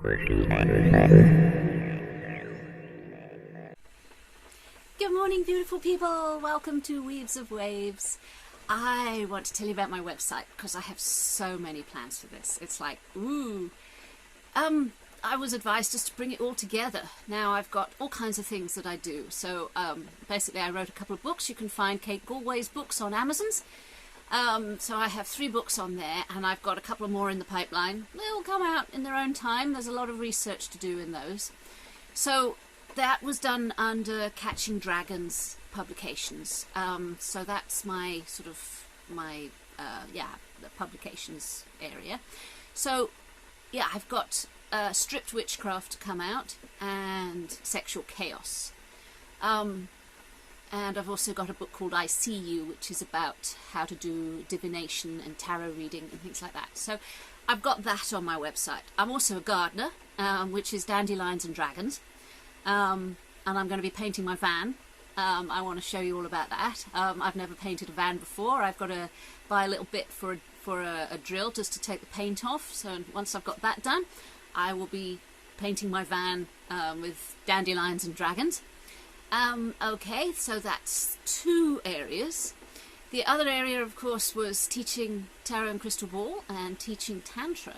Good morning, beautiful people. Welcome to Weaves of Waves. I want to tell you about my website because I have so many plans for this. It's like, ooh. I was advised just to bring it all together. Now I've got all kinds of things that I do. So basically I wrote a couple of books. You can find Kate Galway's books on Amazon's. So I have 3 books on there, and I've got a couple more in the pipeline. They'll come out in their own time. There's a lot of research to do in those. So that was done under Catching Dragons Publications. So that's my sort of the publications area. So yeah, I've got Stripped Witchcraft to come out and Sexual Chaos. And I've also got a book called I See You, which is about how to do divination and tarot reading and things like that. So I've got that on my website. I'm also a gardener, which is Dandelions and Dragons. And I'm going to be painting my van. I want to show you all about that. I've never painted a van before. I've got to buy a little bit for a drill just to take the paint off. So once I've got that done, I will be painting my van with Dandelions and Dragons. Okay, so that's 2 areas. The other area, of course, was teaching Tarot and Crystal Ball and teaching Tantra.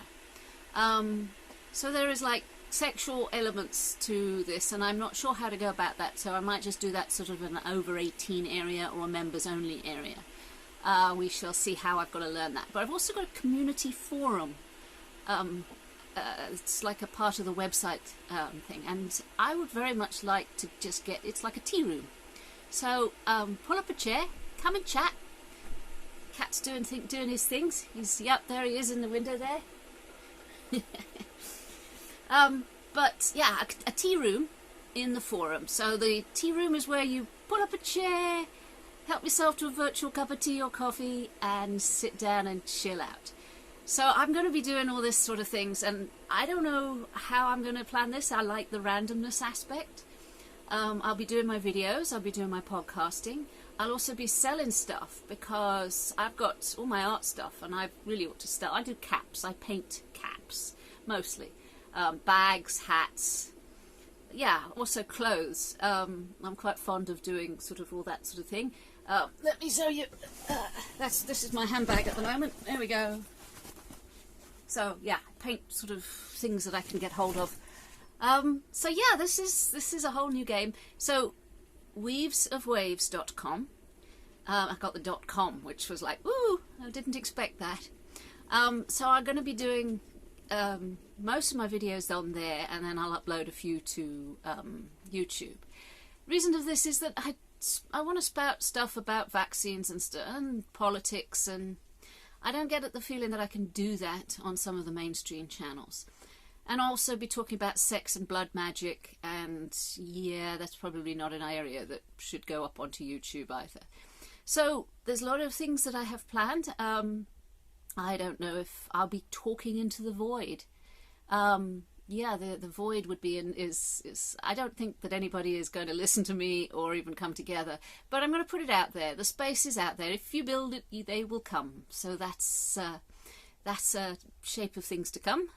So there is like sexual elements to this, and I'm not sure how to go about that, so I might just do that sort of an over 18 area or a members only area. We shall see how I've got to learn that. But I've also got a community forum. It's like a part of the website thing, and I would very much like to just get, it's like a tea room. So pull up a chair, come and chat. Cat's doing his things. Yep, there he is in the window there. But yeah, a tea room in the forum. So the tea room is where you pull up a chair, help yourself to a virtual cup of tea or coffee, and sit down and chill out. So I'm going to be doing all this sort of things, and I don't know how I'm going to plan this. I like the randomness aspect. I'll be doing my videos, I'll be doing my podcasting. I'll also be selling stuff because I've got all my art stuff, and I really ought to start. I do caps, I paint caps, mostly. Bags, hats, yeah, also clothes. I'm quite fond of doing sort of all that sort of thing. Let me show you. This is my handbag at the moment. There we go. So yeah, paint sort of things that I can get hold of. So yeah, this is a whole new game. So weavesofwaves.com. I got the .com, which was like, ooh, I didn't expect that. So I'm going to be doing most of my videos on there, and then I'll upload a few to YouTube. Reason of this is that I want to spout stuff about vaccines and politics, and I don't get the feeling that I can do that on some of the mainstream channels. And also be talking about sex and blood magic, and yeah, that's probably not an area that should go up onto YouTube either. So there's a lot of things that I have planned. I don't know if I'll be talking into the void. Yeah, the void would be I don't think that anybody is going to listen to me or even come together, but I'm going to put it out there. The space is out there. If you build it, they will come. So that's a shape of things to come.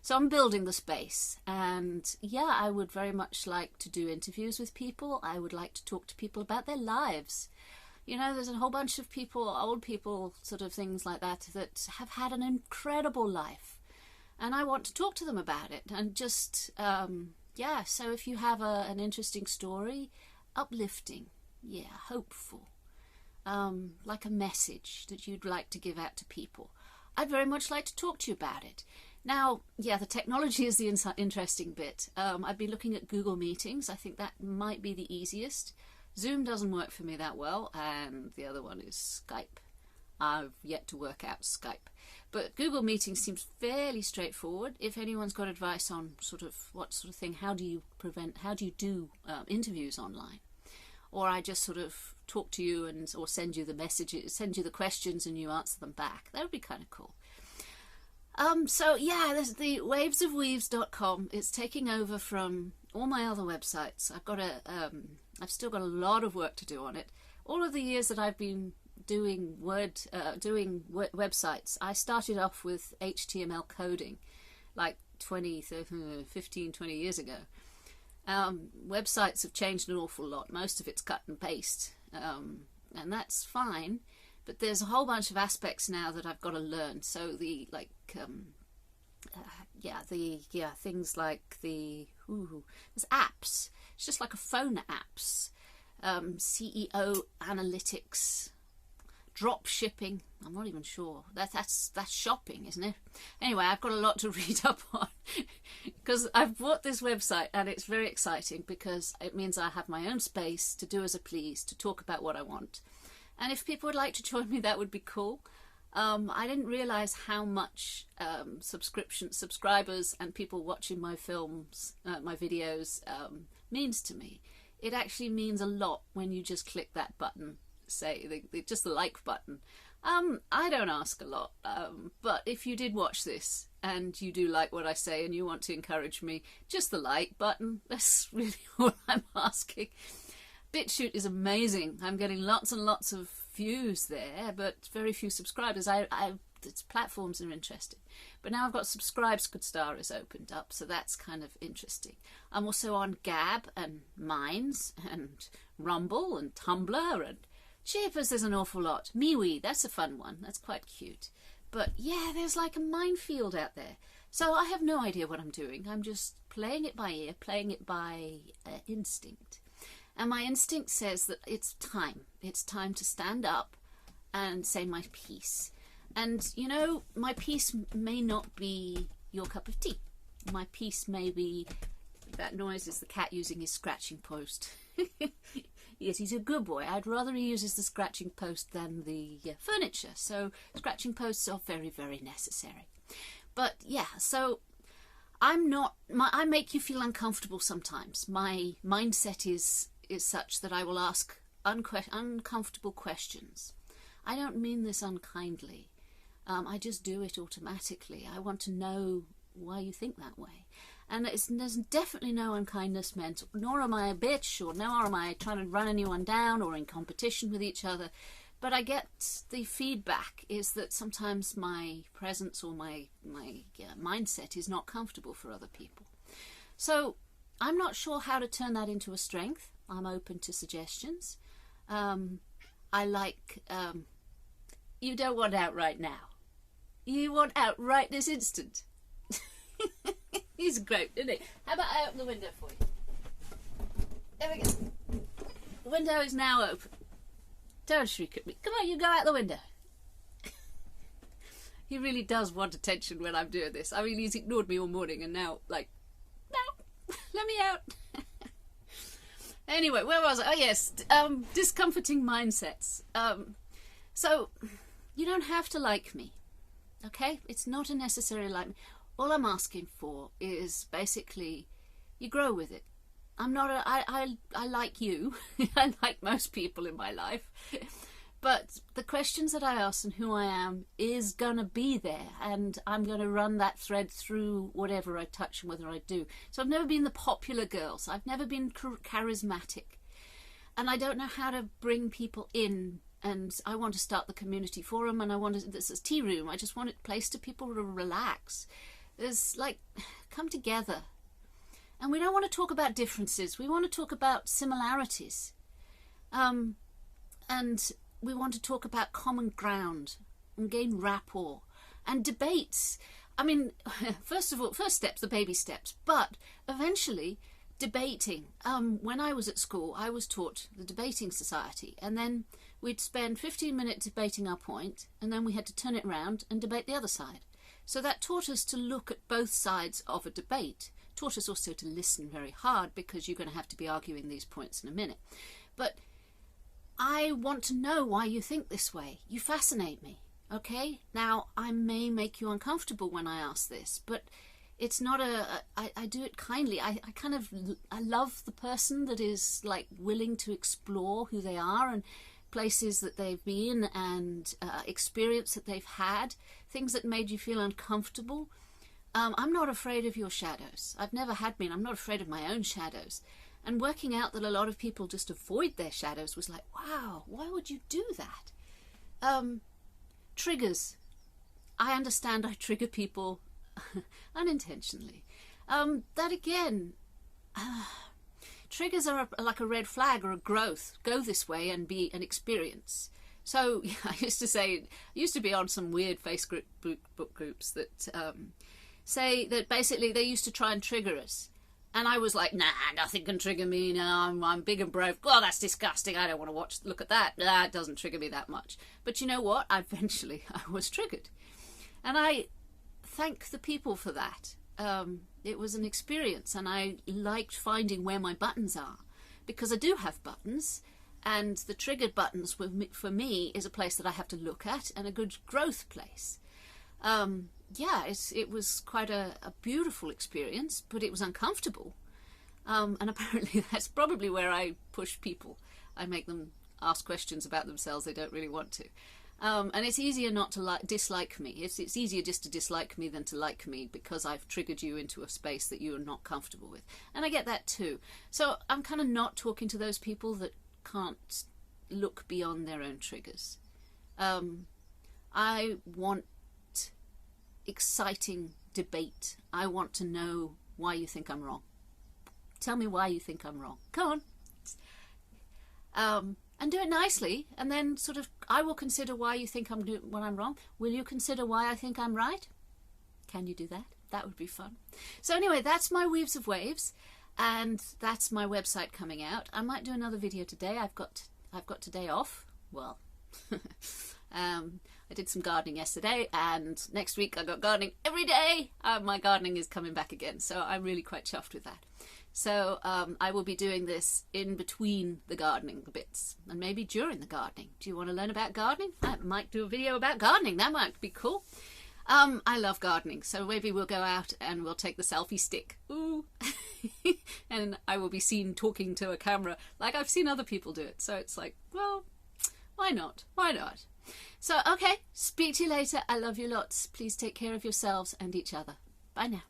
So I'm building the space, and yeah, I would very much like to do interviews with people. I would like to talk to people about their lives. You know, there's a whole bunch of people, old people, sort of things like that have had an incredible life. And I want to talk to them about it, and just, yeah, so if you have an interesting story, uplifting, yeah, hopeful, like a message that you'd like to give out to people, I'd very much like to talk to you about it. Now, yeah, the technology is the interesting bit. I've been looking at Google Meetings. I think that might be the easiest. Zoom doesn't work for me that well, and the other one is Skype. I've yet to work out Skype. But Google Meetings seems fairly straightforward. If anyone's got advice on sort of what sort of thing, how do you do interviews online? Or I just sort of talk to you or send you the messages, send you the questions and you answer them back. That would be kind of cool. So yeah, there's the wavesofweaves.com. It's taking over from all my other websites. I've still got a lot of work to do on it. All of the years that I've been doing websites, I started off with HTML coding, like 20, 30, 15, 20 years ago. Websites have changed an awful lot. Most of it's cut and paste, and that's fine. But there's a whole bunch of aspects now that I've got to learn. So the things like there's apps. It's just like a phone apps, CEO analytics, drop shipping. I'm not even sure. That's shopping, isn't it? Anyway, I've got a lot to read up on because I've bought this website and it's very exciting because it means I have my own space to do as I please, to talk about what I want. And if people would like to join me, that would be cool. I didn't realize how much subscribers and people watching my films, my videos, means to me. It actually means a lot when you just click that button, say just the like button. I don't ask a lot, but if you did watch this and you do like what I say and you want to encourage me, just the like button. That's really all I'm asking. BitChute is amazing. I'm getting lots and lots of views there, but very few subscribers. Its platforms are interesting. But now I've got Subscribestar has opened up, so that's kind of interesting. I'm also on Gab and Minds and Rumble and Tumblr and Jeepers, there's an awful lot. MeWe, that's a fun one. That's quite cute. But yeah, there's like a minefield out there. So I have no idea what I'm doing. I'm just playing it by ear, playing it by instinct. And my instinct says that it's time. It's time to stand up and say my piece. And, you know, my piece may not be your cup of tea. My piece may be... That noise is the cat using his scratching post. Yes, he's a good boy. I'd rather he uses the scratching post than the furniture. So scratching posts are very, very necessary. But, yeah, so... I make you feel uncomfortable sometimes. My mindset is such that I will ask uncomfortable questions. I don't mean this unkindly. I just do it automatically. I want to know why you think that way. And there's definitely no unkindness meant, nor am I a bitch, or nor am I trying to run anyone down or in competition with each other. But I get the feedback is that sometimes my presence or my mindset is not comfortable for other people. So I'm not sure how to turn that into a strength. I'm open to suggestions. I like... you don't want out right now. You want out right this instant. He's great, isn't he? How about I open the window for you? There we go. The window is now open. Don't shriek at me. Come on, you go out the window. He really does want attention when I'm doing this. I mean, he's ignored me all morning and now, like, no, let me out. Anyway, where was I? Oh, yes, discomforting mindsets. So, you don't have to like me, okay? It's not a necessary like me. All I'm asking for is basically you grow with it. I'm not I like you. I like most people in my life. But the questions that I ask and who I am is going to be there. And I'm going to run that thread through whatever I touch and whether I do. So I've never been the popular girl. So I've never been charismatic. And I don't know how to bring people in. And I want to start the community forum. And I want to, this is tea room. I just want a place to people to relax. There's like, come together. And we don't want to talk about differences. We want to talk about similarities. And we want to talk about common ground and gain rapport and debates. I mean, first of all, first steps, the baby steps, but eventually debating. When I was at school, I was taught the debating society, and then we'd spend 15 minutes debating our point, and then we had to turn it around and debate the other side. So that taught us to look at both sides of a debate. Taught us also to listen very hard, because you're going to have to be arguing these points in a minute. But I want to know why you think this way. You fascinate me, okay? Now, I may make you uncomfortable when I ask this, but it's not I do it kindly. I love the person that is like willing to explore who they are and places that they've been and experience that they've had, things that made you feel uncomfortable. I'm not afraid of your shadows. I've never had been. I'm not afraid of my own shadows. And working out that a lot of people just avoid their shadows was like, wow, why would you do that? Triggers. I understand I trigger people unintentionally. That again, triggers are like a red flag or a growth. Go this way and be an experience. So I used to be on some weird Facebook book groups that say that basically they used to try and trigger us. And I was like, nah, nothing can trigger me. No, I'm big and brave. Oh, that's disgusting. I don't want to look at that. Nah, it doesn't trigger me that much. But you know what? Eventually I was triggered. And I thank the people for that. It was an experience, and I liked finding where my buttons are, because I do have buttons, and the triggered buttons for me is a place that I have to look at, and a good growth place. Yeah, it was quite a beautiful experience, but it was uncomfortable. And apparently that's probably where I push people. I make them ask questions about themselves they don't really want to. And it's easier not to dislike me. It's easier just to dislike me than to like me, because I've triggered you into a space that you are not comfortable with. And I get that too. So I'm kind of not talking to those people that can't look beyond their own triggers. I want exciting debate. I want to know why you think I'm wrong. Tell me why you think I'm wrong. Go on. And do it nicely, and then sort of, I will consider why you think I'm doing when I'm wrong. Will you consider why I think I'm right? Can you do that? That would be fun. So anyway, that's my Weaves of Waves, and that's my website coming out. I might do another video today. I've got today off. Well, I did some gardening yesterday, and next week I got gardening every day. My gardening is coming back again, so I'm really quite chuffed with that. So I will be doing this in between the gardening bits, and maybe during the gardening. Do you want to learn about gardening? I might do a video about gardening. That might be cool. I love gardening, so maybe we'll go out and we'll take the selfie stick. Ooh. And I will be seen talking to a camera like I've seen other people do it. So it's like, well, why not? Why not? So, okay, speak to you later. I love you lots. Please take care of yourselves and each other. Bye now.